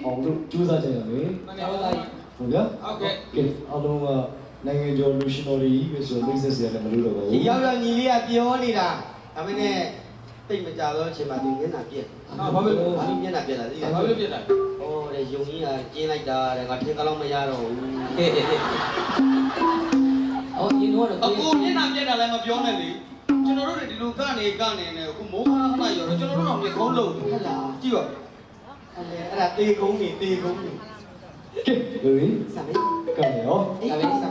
အောင်လို့ကြိုးစားကြရမယ် မှန်ပါလား ဟုတ်လား ဟုတ်ကဲ့ ကဲအားလုံးကနိုင်ငံကျော်လူရှင်တော်တွေကြီးပဲဆိုတော့မိတ်ဆက်စရာလည်းမလိုတော့ပါဘူး ဒီရောက်တော့ညီလေးကပြောနေတာဒါမင်းနဲ့တိတ်မကြတော့အချိန်မှာသူမျက်နှာပြက် ဘာဖြစ်လို့ သူမျက်နှာပြက်လာသိလား ဘာဖြစ်လို့ပြစ်တာ ဟောတဲ့ယုံကြီးကကျင်းလိုက်တာတဲ့ငါထင်တော့မရတော့ဘူး အော်ဒီတော့ အကူမျက်နှာပြက်တာလည်းမပြောနဲ့လေကျွန်တော်တို့တွေဒီလိုကနေနေအခုမိုးခါခဏရောတော့ကျွန်တော်တို့တော့မြေကုန်းလုံး ဟုတ်လား ကြည့်ပါ အဲ့ဒါတေကုန်းနေတေကုန်းနေ ကဲလူကြီး စမေး ကဲရော အေးဒါပဲစ အာ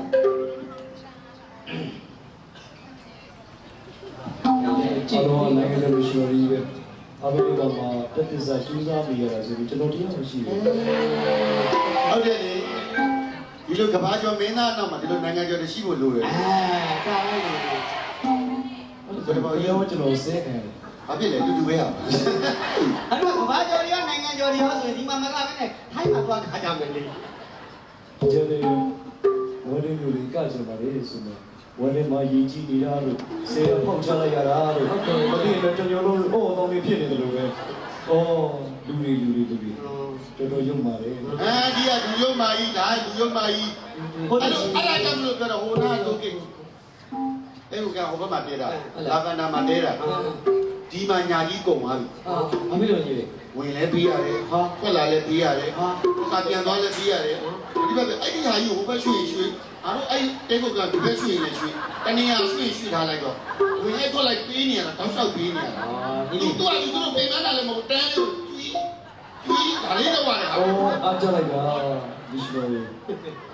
းလုံးနိုင်ငံကျော်လူရှင်တော်ကြီးပဲအားလုံးကမှတက်သစ္စာကြိုးစားပြီးရတာဆိုပြီးကျွန်တော်တရားမရှိဘူး ဟုတ်တယ်လေဒီလိုကဘာကျော်မင်းသားနောက်မှာဒီလိုနိုင်ငံကျော်တွေရှိဖို့လိုတယ် တားလိုက်နေ ဘယ်လိုပြောကျွန်တော်စဲခံတယ် ဘာဖြစ်လဲတူတူပဲဟာ အဲ့တော့ကဘာကျော်ရီကနိုင်ငံကျော်ရီရောဆိုရင်ဒီမှာမကဘဲနဲ့ထိုင်းမှာသွားခါကြမယ်လေ ကျန်တယ်ဝယ်တယ်လူတွေကကျွန်တော်လေးဆိုတော့ဝယ်တယ်မှာရည်ကြီးနေတာလို့ဆေးဖောက်ချလိုက်ရတာလို့ဟုတ်တယ်မသိရင်ကျွန်တော်တို့အော်တော်လေးဖြစ်နေတယ်လို့ပဲအော်လူတွေတော်တော်ရုံမာတယ် အဲဒီကလူရုံမာကြီးဒါလူရုံမာကြီးအဲ့ဒါကြောင့်မလို့ပြောတော့ဟိုနာတို့ကိအဲ့ဟိုကဟိုဘက်မှာတဲတာလာကနာမှာတဲတာဒီမှာညာကြီးကုန်သွားပြီ အာဘာဖြစ်လို့ညီလေ ဝင်လဲပြီးရတယ်ဟာဖွက်လာလဲပြီးရတယ်ဟာကပြန်သွားလဲပြီးရတယ်ဒီဘက်အဲ့ဒီဟာကြီးဟိုဘက်ရွှေအားလုံးအဲ့တဲကုတ်ကဒီဘက်ရွှေလဲရွှေတနေရာရွှေထားလိုက်တော့ဝင်လဲထွက်လိုက်ပေးနေရတာတောက်လျှောက်ပေးနေရတာ ညီ ဒီ လေး တော့ဒီလိုပြင်မလာလည်းမဟုတ်တန်းလို့ကျွီးဒါလေးတော့ရတယ်ဟာ အော်အားကြလိုက်တာဒီရှိတော်လေး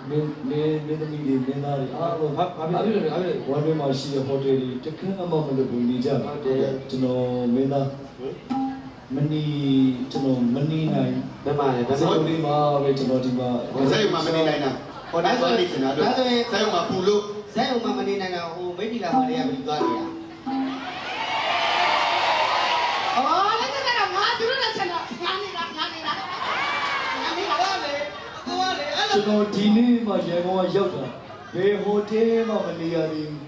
မင်းသမီးတွေမင်းသားတွေအားလုံး ဘာဖြစ်လို့လဲဘာဖြစ်လို့ ဝမ်းထဲမှာရှိတဲ့ဟိုတယ်တွေတခါမှမလုပ်ဘူးနေကြတယ်ကျွန်တော်မင်းသားမနီကျွန်တော်မနီနိုင် ဘယ်မှာလဲဘယ် စ မှာ က်လေးမှာပဲကျွန်တော်ဒီမှာ ဆဲမှာမနေနိုင်တာဟောဒါဆိုနေချင်တာတို့ဆဲမှာပူလို့ ဇက်အောင်မနေနိုင်တာဟိုမိတ်တီလာပါလေကဘယ်လိုသွားနေရအော်လည်းကတော့ငါတို့လည်းချက်တော့ငါနေတာတော့လေကိုကလေအဲ့လို ကျွန်တော်ဒီနေ့မှရေကောင်းရောက်တာဘယ်ဟိုတယ်မှမနေရသေးဘူး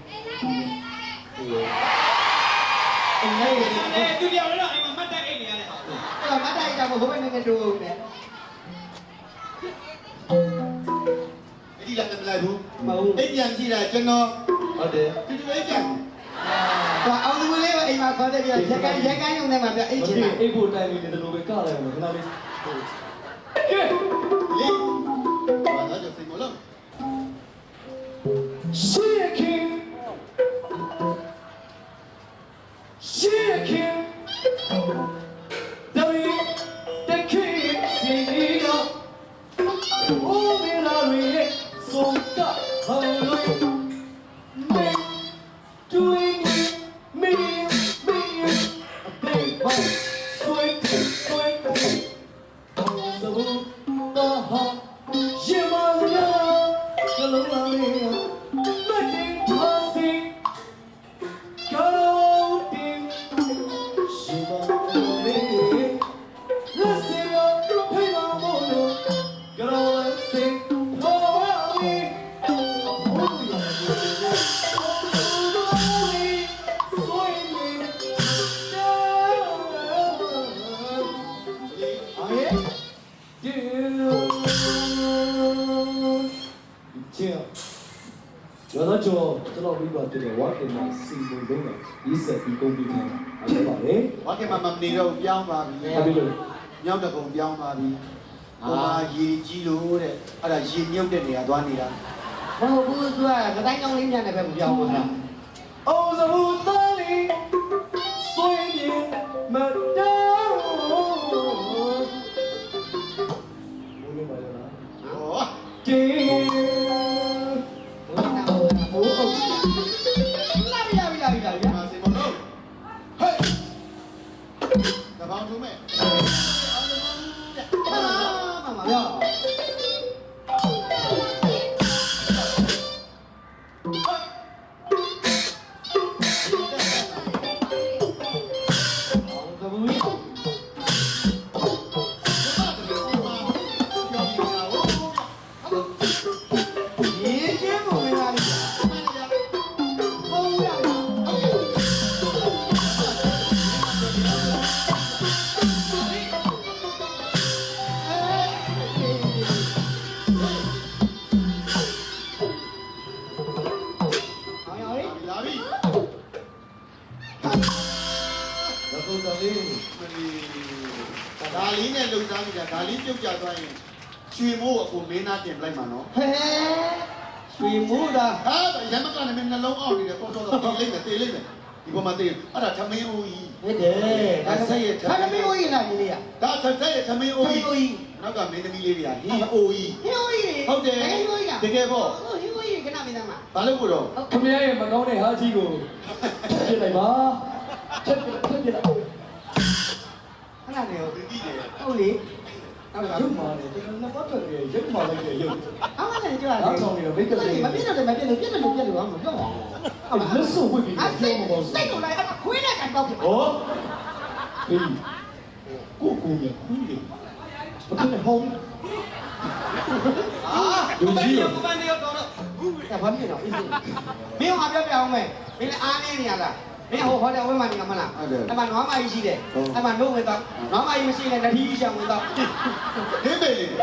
အဲ့သူပြောတော့အိမ်မှာမှတ်တဲ့အိမ်နေရတယ်ဟာ အဲ့တော့မတ်တိုင်ကြမှာဘိုးဘယ်နဲ့တိုးဦးနဲ့ အဲ့ဒီလည်းမလိုက်ဘူး မဟုတ် အိမ်ပြန်ရှိတာကျွန်တော် ဟုတ်တယ် ဒီလိုအိမ်ပြန် ကွာအောင်သူလေးပဲအိမ်မှာခေါ်တဲ့ပြရက်ကိုင်းရုံနဲ့မှပြအိတ်ချင်တာ အိတ်ဖို့တိုင်နေတယ်လို့ပဲကလိုက်အောင်ခဏလေးကဲ လေဘာသာကြစိတ်မလို့ ရှေ့ခင်တဝီတခိစီကအိုမလာရီဆုံးကဟောင်းလို့မေတွင်မီအပေပါဆွေးသဘူတာဟာရေမလာကလုံးလာလေမတင်ပါစီ Counting, she was me. Listen up, hey mama, girl, let's sing. Oh, me, oh yeah, swing me down. Oh yeah, dude. ရတော့ကျွန်တော်ပြီးတော့တဲ့ဝါတင်မှာစီပုံလုံးကဒီဆက်ပြီးကုန်ပြီးထားတာအဲ့ပါလေ ဘာကမှမနေတော့ပြောင်းသွားပြီ ဘာဖြစ်လို့ ညောင်းတကုံပြောင်းသွားပြီအာရေကြီးလို့တဲ့အဲ့ဒါရေမြုပ်တဲ့နေရာသွားနေတာ မဟုတ်ဘူးသူကတိုင်းကောင်းလေးညနဲ့ပဲမပြောင်းဘူးလား အိုးစဘူတော်လီဆွေးရင်မတော်ဘုန်းကြီးပါရလား ဟော ကေ ဘိုးဟုတ်လာပြီ မာစေမလို့ဟေးတပေါင်းထုံးမဲ့ မမရော ဟ ကြဒါလေးပြုတ်ကြသွားရင်ရွှေမိုးအကိုမင်းသားတင်လိုက်မှာနော် ဟဲရွှေမိုးသား ဟာရမကလည်းနှလုံးအောက်နေတယ်ပေါ်တော့တေးလိုက်မယ်တေးလိုက်မယ်ဒီပေါ်မှာတေးအဲ့ဒါသမင်းအိုးကြီး ဟုတ်တယ်ဒါဆက်ရထားတယ်မင်းဦးကြီးလားညီလေးက ဒါဆက်ရဲ့သမင်းအိုးကြီးနောက်ကမင်းသမီးလေးတွေကဟင်းအိုးကြီး ဟင်းဦးကြီး ဟုတ်တယ် ဟင်းဦးကြီးလား တကယ်ပေါ့ ဟင်းဦးကြီးခဏမင်းသားမ ဘာလို့ကိုတော့ ခမရရဲ့မကောင်းတဲ့ဟာကြီးကိုပြစ်လိုက်ပါချက်ပြလိုက် ခဏနေ ဒီကြည့်တယ် ဟုတ်လေဟုတ်လား ရုပ်မာတယ်ကျွန်တော်နှစ်ပတ်ထွက်တယ်ရုပ်မာလိုက်တယ်ရုပ် အော်မလည်းကြွားတယ် နောက်ဆောင်နေတော့မိတ်ကလေး မပြည့်တော့မပြည့်လို့ပြည့်လို့ပြည့်လို့မပြောပါဘူး အဲ့လက်စုပ်ဝိပြီး အဲ့ ပြော စိတ် မှာပေါ့ စိတ်ကိုလိုက်အဲ့ခွေးနဲ့ကန်တော့ဖြစ်ပါ ဟောဟေးကိုရခွေးလေဘာဖြစ်လဲဟော အာလူကြီးကိုပန်းနေတော့တော့ အဲ့ဘာဖြစ်တော့အေးစိမင်းကပြောပြအောင်မယ်မင်းလည်းအားနေနေရလားမင်းဟိုဟောတယ်ဝဲမှနေမှာမလားအဲ့မှာနွားမကြီးရှိတယ်အဲ့မှာနှုတ်ဝင်တော့နွားမကြီးမရှိနဲ့တတိရှောင်ဝင်တော့ ဟင်းမေလေးအဲ့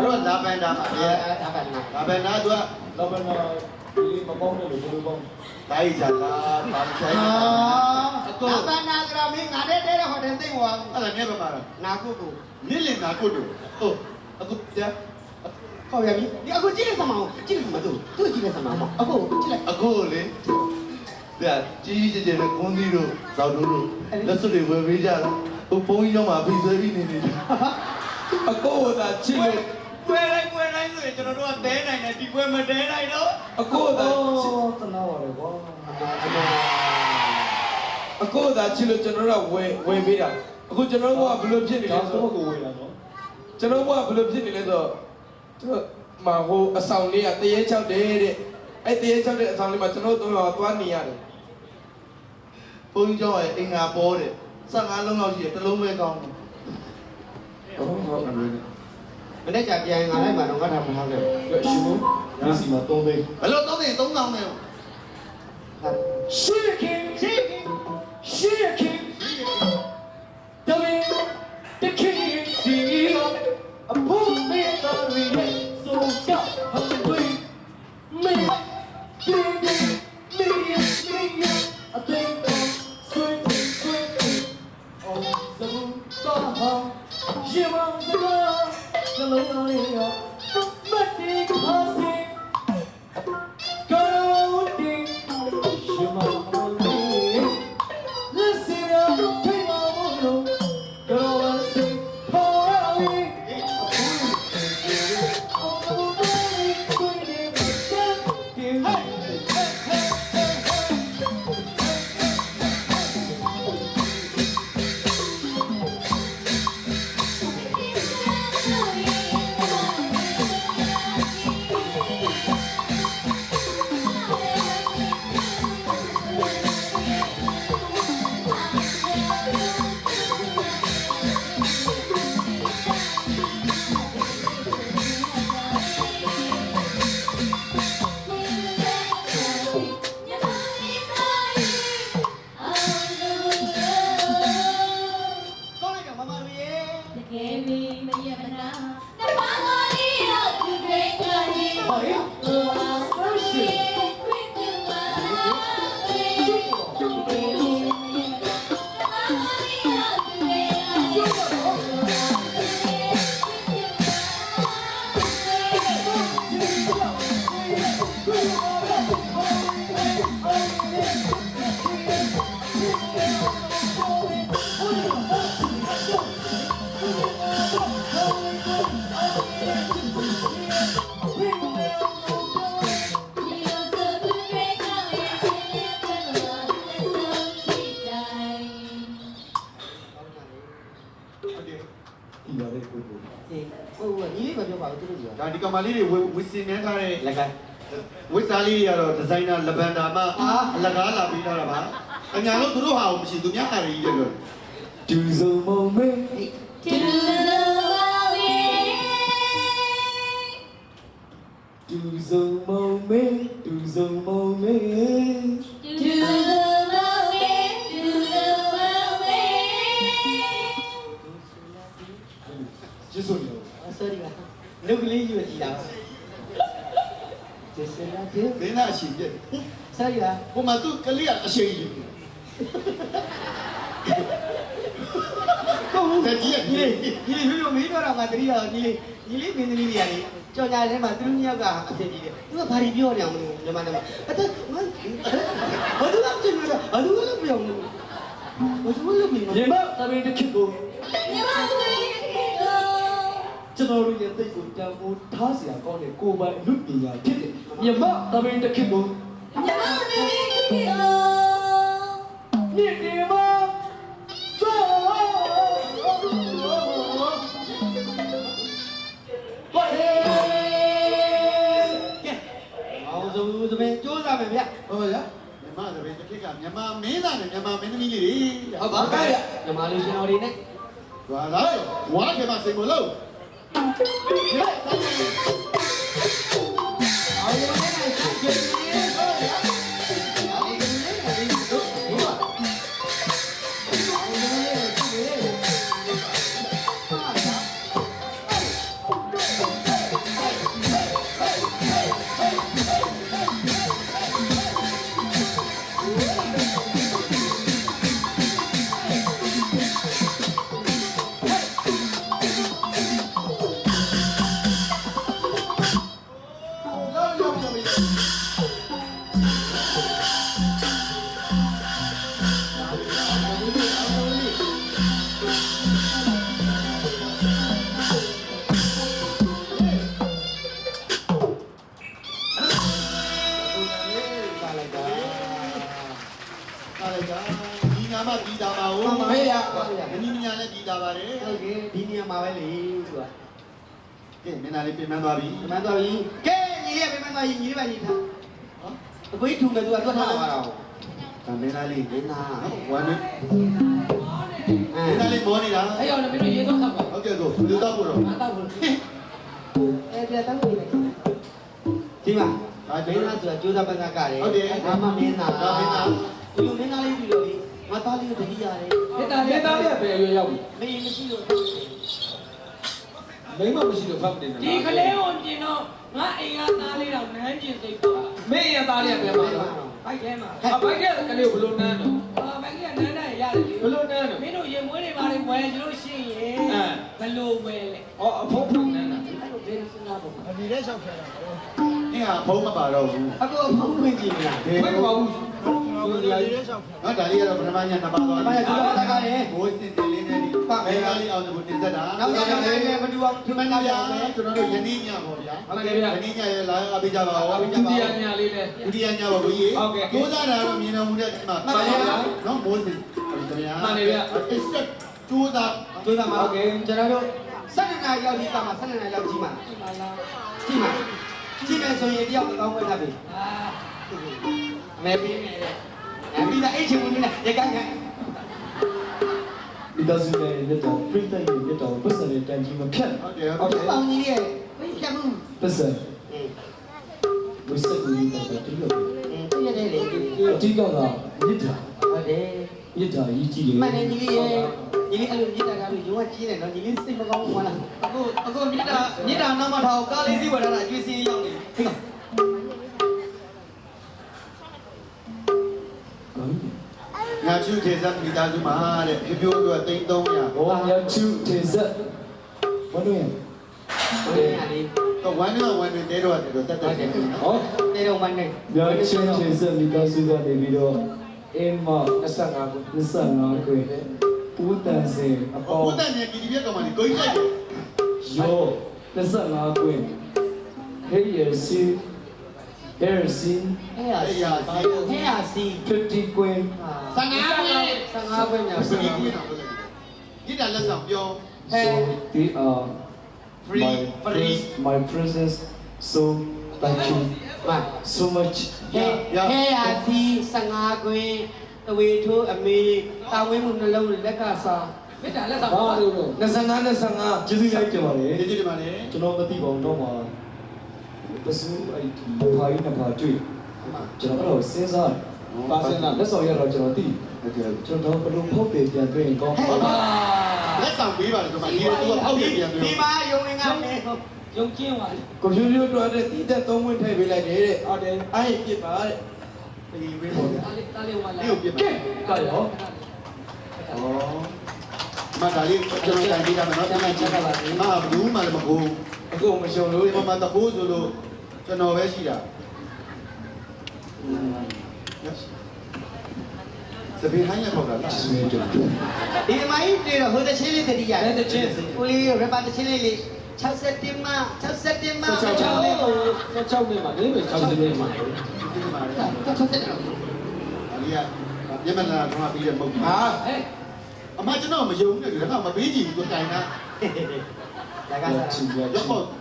တော့လာပန်တာမှာလေ အဲ့ပါနာ လာပန်တာသူက လောဘနာဒီမပေါင်းတယ်လို့ဘယ်လိုပေါင်း တိုင်းကြလားဘာဆိုင် အာ အ အ ကော ဘနာကရမင်းငါတဲ့တဲ့ဟောတယ်သိဝါ အဲ့ဒါငယ်ပါမှာ နာကုကု နစ်လင်နာကိုတို့ဟုတ်အခုကြာ ဟောရပြီဒီအခုကြည့်နေစမအောင်ကြည့်နေစမသူသူကြည့်နေစမအောင်အခုကြည့်လိုက် အခုလေဒါကြီးကြီးကျယ်ကျယ်နဲ့ကွန်သီးတို့ဇောက်တို့လက်စွပ်တွေဝယ်ပေးကြတာဟိုဘုန်းကြီးကျောင်းမှာဖိဆွဲပြီးနေတယ် အကိုသာချစ်လို့ ကွယ်တိုင်းဆိုရင်ကျွန်တော်တို့ကတဲနိုင်တယ်ဒီကွယ်မတဲနိုင်တော့ အကိုသာတနာပါလေကွာ အကိုသာချစ်လို့ကျွန်တော်တို့ကဝယ်ပေးတာအခုကျွန်တော်တို့ကဘယ်လိုဖြစ်နေလဲ ဒါ ဆို တော့ တော့ ကိုဝေးလာနော် ကျွန်တော်တို့ကဘယ်လိုဖြစ်နေလဲဆိုတော့ကျွန်တော်မဟိုအဆောင်လေးကတရေချောက်တယ်တဲ့အဲ့တရေချောက်တဲ့အဆောင်လေးမှာကျွန်တော်တို့တော့သွားနေရတယ် ဘုန်းကြီးကျောင်းရဲ့အင်္ဂါပေါ်တယ်15လုံးလောက်ရှိတယ်တစ်လုံးပဲကောင်းတယ်ဟုတ်ဟုတ်တယ် မနေ့ကပြန်ငါလိုက်မှာတော့ငါထားမထားခဲ့ ရှင်မို့ဒီစီမှာ3သိန်း ဘယ်လို3000နဲ့ ရှေ့ခင်ရှေ့ခင်ရှေ့ခင်တမင်တခင်စီရောအဖို့မေတ္တာတွေနဲ့ဆိုကဟန်တွေမေမေမေအသိတော်ဆွေးဆွေးအောင်စဘူတာဟာရေမန်စကားကလုံးလေးရောမတ်တီခါစီကောင်းတီရေမန်လေးလက်စီရောထိမမို့လို့ကောင်းစီဖော်ရီကောင်းလိုက်တော့မမတို့ရေ တကယ်ပြီမရမနာတပါးတော်လေးတော့သူတွေကြရင် ဟောရေဆောရှိ ခွင့်ပြုပါတကယ်ပြီမရမနာတပါးတော်လေးတော့သူတွေကြရင် ဒီရတယ်ကိုကို အေးဟိုညီလေးမပြောပါဘူးသူတို့ပြော ဒါဒီကောင်မလေးတွေဝစ်စင်နေထားတဲ့ လက်က ဝစ်စားလေးတွေကတော့ဒီဇိုင်နာလဘန်ဒါမှအလကားလာပြီးထားတာပါအညာလို့သူတို့ဟာမရှိသူများဟာတွေကြီးတယ်လို့ ဒူဇုံမုံမေ တူလို့ရေ ဒူဇုံမုံမေဒူဇုံမုံမေ တူလို့ရေတူလို့ရေ ကျေးဇူးရော sorry ပါလုတ်ကလေးယူကြည့်တာကျေးဇူးလားကျေး မင်းသားအရှိပြည့် sorry ပါ ဟိုမှာသူကလေးကအရှိကြီး ကို တက်ကြီးက ညီလေးမင်းပြောတာငါတတိယညီလေးမင်းသမီးတွေကနေကြော်ညာထဲမှာသူတို့နှစ်ယောက်ကအဖြစ်ကြီးတယ်သူကဘာတွေပြောနေအောင်လို့ညီမနဲ့အသက်ဘာလို့လဲကျင်နေတာဘာလို့လဲပြောနေဘာလို့လဲမင်း ညီမသမီးတစ်ခေတ်ကို ညီမသမီးတစ်ခေတ်ကို ကျွန်တော်တို့ရဲ့တိတ်ကိုတန်ဖိုးထားစရာကောင်းတဲ့ကိုယ်ပိုင်လူပညာဖြစ်တယ်ညီမသမီးတစ်ခေတ်ကို ညီမသမီးတစ်ခေတ်ကို မြင့်ဒီမှာစောဘာလဲ အောင်စုံသမီးစူးစမ်းမယ်ဗျ ဟုတ်လားမြန်မာတပည့်တစ်ခက်ကမြန်မာမင်းသားနဲ့မြန်မာမင်းသမီးလေးတွေ ဟုတ်ပါဘူးညီမလေးရှင်တော်တွေနဲ့ ဟာလားဝါခေမစိတ်မလို့ အောင်ရုံနဲ့ဆိုင်ကျင်းနေတော့ရအောင်ရုံနဲ့ဆိုင်တို့ဟုတ်ပါအောင်ရုံနဲ့ဆိုင်နေဒီနာမပြီးတာပါဦးမေးရဒီညလည်းပြီးတာပါတယ် ဟုတ်ကဲ့ဒီနေရာမှာပဲလေသူက ကဲမင်းသားလေးပြင်မှန်းသွားပြီ ဒီမှန်သွားပြီကဲညီလေးကပြန်မှန်သွားပြီညီလေးပါညီထားအကွေးထူမယ်သူကတွတ်ထားပါတော့ ဒါမင်းသားလေး မင်းသား ဝမ်းနေမင်းသားလေးမောနေတာ အဲ့ရောက်နေပြီးတော့ရေတော့ခတ်ပါ ဟုတ်ကဲ့ကိုလူတော့ကိုတော့ ငါတော့ဘူး ပြတောင်းနေတယ်ဒီမှာမင်းသားဆိုတာကျိုးသားပန်းကကတယ်ဒါမှမင်းသားဒီလိုမင်းသားလေးပြီးတော့ငါသားလေးကိုတတိရတယ် မေတ္တာလေးသားလေးပဲရွေးရောက်ပြီ မင်းမရှိလို့ မိမမရှိလို့ဖတ်မနေနဲ့ ဒီကလေးကိုပြင်တော့ငါအိမ်ကသားလေးတော့နန်းကျင်စိတ်ပါ မင်းရသားလေးကပြန်มาတော့ ဘိုက်ထဲမှာ အဘိုက်ကကလေးကိုဘလို့နန်းတော့ ဘိုက်ကနန်းနန်းရတယ်လေ ဘလို့နန်းတော့ မင်းတို့ရေမွေးတွေပါလေဝယ်ကြလို့ရှိရင်ဘလို့ဝယ်လဲ အော်အဖို့ဖို့နန်းတာ အဲ့လိုဘယ်စဉ်းစားဖို့ အင်းဟာဖုံးမပါတော့ဘူး အခုဖုန်းဝင်ကြည့်နေတာ ဘယ်ကောဘူးသူရည် နော်ဒါလေးကတော့ပထမညနှစ်ပါးသွား အမရကျိုးသားပန်းကတယ် ဘိုးစင်စင်လေးနဲ့ဒီမင်းသားလေးအောင်ကိုတင်ဆက်တာ နောက်ကြလည်းမတူအောင် ဒီမင်းသားလေးကျွန်တော်တို့ယနေ့ညပေါ့ဗျာ ဟုတ်ကဲ့ဗျာ ယနေ့ညရလာအပိကြပါဦး ဒုတိယညလေးလဲ ဒုတိယညပါကိုကြီးကျိုးစားတာတော့မြင်တော်မူတဲ့ဒီမှာနော်ဘိုးစင်ဟုတ်ဗျာတစ်ဆက်ကျိုးစား ကျိုးသားမှာကျွန်တော်တို့12နာရီရောက်ဒီကမှာ12နာရီရောက်ကြီးမှာကြည့်မှာကြည့်မယ်ဆိုရင်တယောက်ကောင်းခွင့်ထားပြီ အာ အမေပြီးနေတယ်ပြီးတာအဲ့ချင်းဝင်နေတာရကန်ကန် ဒီတော့စနေလက်တော့ပြိတ္တရဲ့လက်တော့ပတ်စံနဲ့တန်ကြီးမဖြတ် ဟုတ်တယ် ဟုတ်ပေါင်းကြီးရဲ့ဘယ်ပြတ်ဘူး ပတ်စံဝိစက်ကိုဒီတော့တူလို့ သူရတဲ့လေ အတိကကမြစ်တာ ဟုတ်တယ် မြစ်တာကြီးကြီးတယ် မှန်တယ်ကြီးလေးရဲ့ကြီးလေးအဲ့လိုမြစ်တာကလို့ရုံးကကြီးတယ်နော်ကြီးလေးစိတ်မကောင်းဘူးလား အခုမြစ်တာနောက်မှထားကားလေးစီးဝယ်ထားတာအကျွေးစင်းရောက်နေ ဟိက ငါချူထေဇတ်မိသားစုမှာတဲ့ပြပြိုးအတွက်300 ဘောရချူတေဇက်ဘာလို့ရ ဟုတ်တယ်လေ တော့ဝမ်းနဲ့ဝမ်းနဲ့တဲတော့တယ်တော့တက်တယ်နော် ဟော တေတော့မနဲ့ ညချူတေဇက်မိသားစုကနေပြီးတော့အင်းမ25ကို25ကိုပူတန်စင်အပေါ ဘုဒ္ဓမြတ်ဒီပြက်ကမှဒီကိုကြီးလိုက်တယ် ယော25ကိုဟေးရစီဟေးစီ ဟဲ့ရစီဟဲ့ရစီ 50ကို 15ခွင့်မြောက် ဘယ်ကြီးနော်ဒီတာလက်ဆောင်ပြော so they are free free my presence so thank you မှန် so much ဟဲ့ရစီ15ခွင့်တဝေထိုးအမေတာဝင်းမှုနှလုံးလက်ကစား မေတ္တာလက်ဆောင် ဘာလို့လဲ25ကျေးဇူးလိုက်ကြပါလေ ဒီဒီမှာလေ ကျွန်တော်မသိပါဘူးတော့မှာပစုအဲ့ဒီဘာကြီးနဲ့ဘာတွေ့ကျွန်တော်တော့စဉ်းစားပါစင်လာလက်ဆောင်ရတော့ကျွန်တော်သိ ဟုတ်ကဲ့ ကျွန်တော်ဘယ်လိုဖုတ်တယ်ပြန်တွေ့ရင်ကောင်းပါ လက်ဆောင်ပေးပါလေဆိုမှဒီတော့ဟောက်တယ်ပြန်ပြော ဒီမှာယုံငင်ကမယ် ယုံကျင်းသွားတယ် ကွန်ပျူတာတော့တဲ့တီးသက်3ဝင်းထည့်ပေးလိုက်တယ်တဲ့ဟုတ်တယ်အဲ့ဒီပြစ်ပါတဲ့ ဒီဝေးပေါ့ဗျာ တားလေးဝါလာ ဒီကိုပြပါ ကဲကရော ဩ မဒါလေးကျွန်တော်တိုင်ပေးရမယ်နော်ကျွန်တော်ချက်ကပါလေမဘူးမှလည်းမဘူး အခုမရှုံလို့ ဒီမှာတခိုးဆိုလို့ကျွန်တော်ပဲရှိတာစပင်းဟိုင်းရပေါ့လား ဒီမိုင်းတွေတော့ဟိုတချင်းလေးတတိယကိုလေးရပါတချင်းလေးလေး60မှ60မှ 6နှစ်မှာလေးပဲ60နှစ်မှာ ဒီမှာလေအလီယာညမလာတော့ပြီးရမဟုတ်ဘူး ဟာ ဟဲ့ အမကျွန်တော်မယုံနဲ့ဒါကမပေးကြည့်ဘူးကိုတိုင်တာ ဒါကစားရော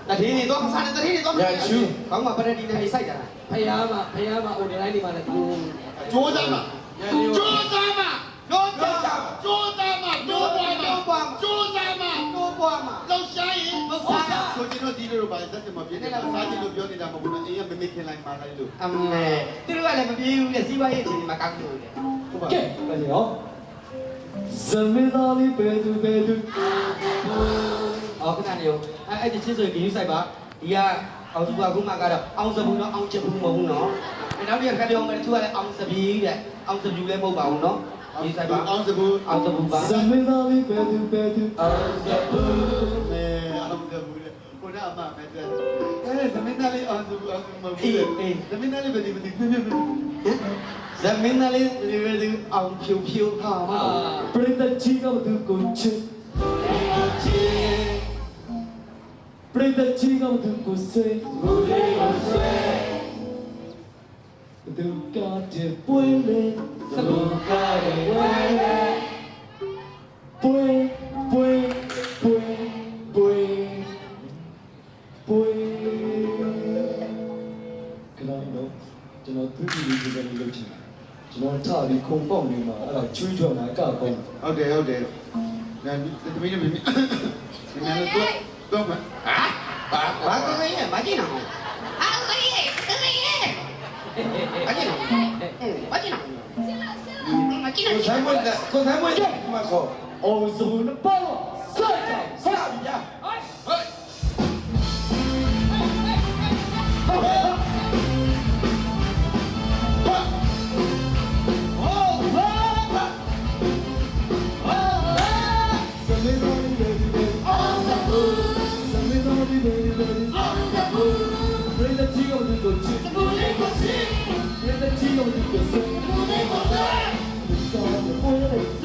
တတိနေတော့စားတတိနေတော့ကောင်းမှာပရတီနေစိုက်ကြတာ ဖယားမှာ online တွေမှာလည်းသူ ကြိုးစားမှာကြိုးစားမှာ တော့ကြ ကြိုးစားမှာကြိုးပွားမှာကြိုးစားမှာ တော့ပွားမှာ လောက်ရှားရင် လောက်စား ဆိုကျွန်တော်ဒီလိုပါဆက်စမပြင်းနေတာစားချင်လို့ပြောနေတာမဟုတ်ဘူးနော်အေးရမမေခင်လိုက်ပါလိုက်လို့ အမေသူတို့ကလည်းမပြေဘူးလေစီးပွားရေးအချိန်မှာကောက်လို့လေ ဟုတ်ပါ ကဲဘယ်ရောဇမင်းသားလေးပဲသူပဲသူ အော်ခဏနေရောအဲ့ဒီချင်းဆိုရင်ဒီယူဆိုင်ပါဒီကအောင်စုကခုမှကတော့အောင်စဘူးနော်အောင်ချက်ဘူးမဟုတ်ဘူးနော်နောက်တစ်ခါပြောမယ်သူကလည်းအောင်စပီးတဲ့အောင်စပူလည်းမဟုတ်ပါဘူးနော်ဒီဆိုင်ပါ အောင်စဘူး အောင်စဘူးပါ ဇမင်းသားလေးပဲသူပဲသူအောင်စပူ မဲအောင်စဘူးလေကိုနာမမဲတဲ့အဲသမင်းသားလေးအောင်စဘူးအောင်စဘူးမဟုတ်ဘူးသမင်းသားလေးပဲဒီပြပြပြ ဇမင်းသားလေးဒီအောင်ဖြူဖြူဟာမ ပရိသတ်ကြီးကသူကိုချစ်ပရိသတ်ကြီးကသူကိုဆွေးဘူလေးကိုဆွေးသူကတဲ့ပွဲလေစဘူကတဲ့ပွဲလေပွဲပွဲပွဲပွဲပွဲကလာတော့ကျွန်တော်သူ့ဒီလိုပဲလုပ်ချင်တယ်ကျွန်တော်ထားပြီးခုံပေါက်နေမှာအဲ့ဒါချွေးကြော်မှာအကောက်ကောင်း ဟုတ်တယ်ဒါသမီးနဲ့မင်းလည်းတော့မ ဘာကလေးမကြည့်နော် အားလေးလေးလေး မကြည့်နော်မကြည့်နော်မကြည့် ကို နော် ဆိုင်မွေးတဲ့ကိုဆိုင်မွေးတဲ့မှာခေါ် အောင်စဘူးနဲ့ပေါ့စိုက်ကြစိုက် ပြဟေး ဇမင်းသားလေးပဲသူပဲအောင်စဘူးဇမင်းသားလေးပဲသူပဲအောင်စဘူးပရိသတ်ကြီးကသူကိုချစ်ဘူလေးကိုချစ်ပရိသတ်ကြီးကသူကိုဆွေးဘူလေးကိုဆွေးသူကပွဲလေ